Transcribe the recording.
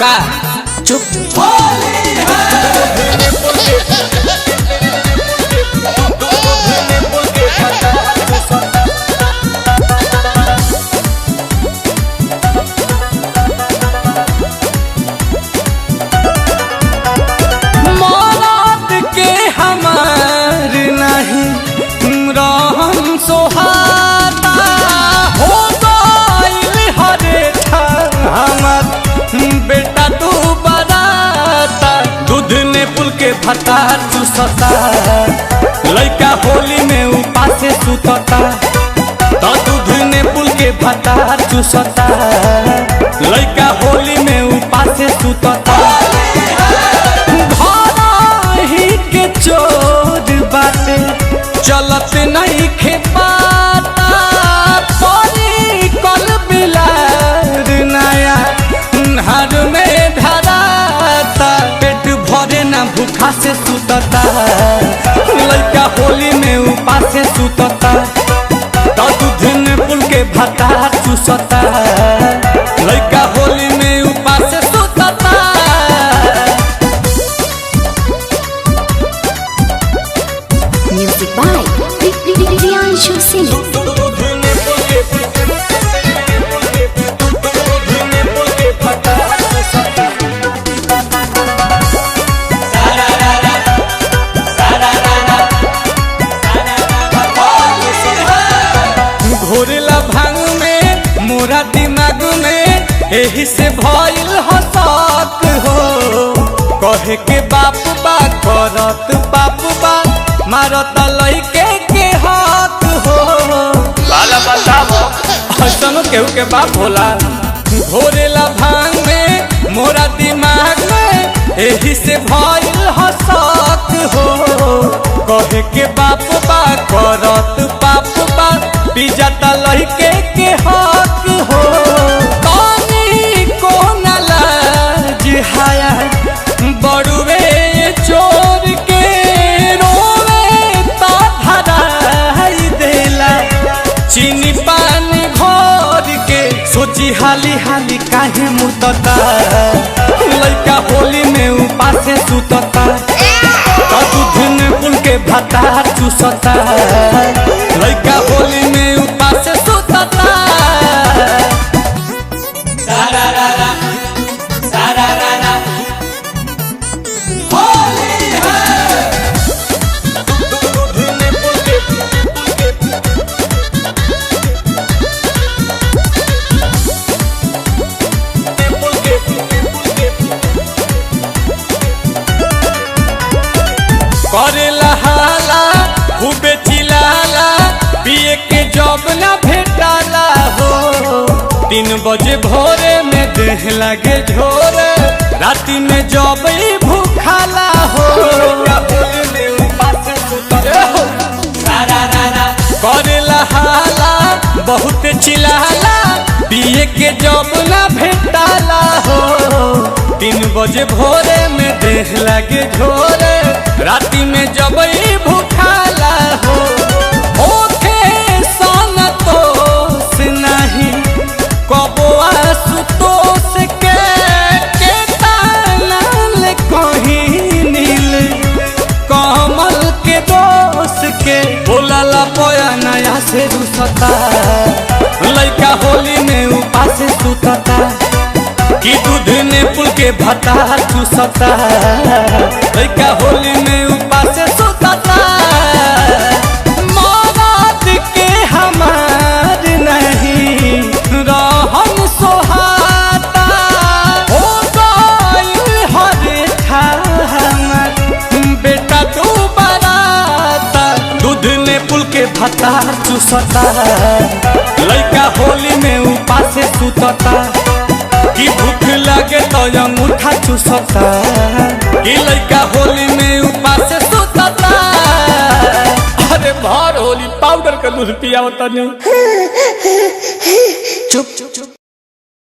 का चुप मौत के हमार नहीं रहम सोहाता हो गइल हरे हमार बेटा तू बराता दूध ने पुल के भत्ता चूसता लइका होली में उपासे सुतता तो दूध ने पुल के भत्ता चूसता लइका होली में उपासे सुतता के चोर बाटे चलत नहीं खेपाता परी कल बिलार नया हर में धराता पेट भरे ना भूखा से सुतता लड़का होली में उपासे सुतता तो दूध ने पुल के भत्ता चूसता लड़का होली में उपासे सुतता। Music by Priyanshu Singh. घोरला भांग में मोरा दिमाग में यही से भइल हसक हो कहे के बाप बा करत बाप बा मारत लइके के हक हो बाला बताओ हसनो केहू के बाप होला। घोरला भांग में मोरा दिमाग में यही से भइल हसक हो कहे के बाप बा करत बाप बा पिजाता लइके के हक हो कानी को न लाज हाया बड़ुए चोर के रोवे तो धराई देला चीनी पानी घोर के सोची हाली हाली काहे मुतता लइका होली में उपासे सुतता तो दूध ने पुल के भत्ता चूसता लइका होली में उपासे सुतता। करेला हाला खूबे चिलाला पिए के जब ना भेटाला हो 3 बजे भोरे में देह लगे झोरे राती में जब ही भूखाला हो करेला हाला बहुत चिलाला पिए के जब ना भेटाला हो 3 बजे भोरे में देह लगे झोरे राती में जब ही भूखाला हो ओके संतोष नहीं कबो आशुतोष के तानल कहीं नील कमल के दोष के बोला पोया नया से रुसता लइका होली में उपासे सुतता कि दूध ने पुल के भत्ता चूसता लइका होली में उपासे सुतता मौत के हमार नहीं रहम सोहाता हो गइल हरे हमार बेटा तू बराता दूध ने पुल के भत्ता चूसता लइका होली में उपासे सुतता कि भूख लगे तो अंगूठा चूसता कि लइका होली में उपासे सुतता। अरे भर होली पाउडर का दूध पिया होता नहीं चुप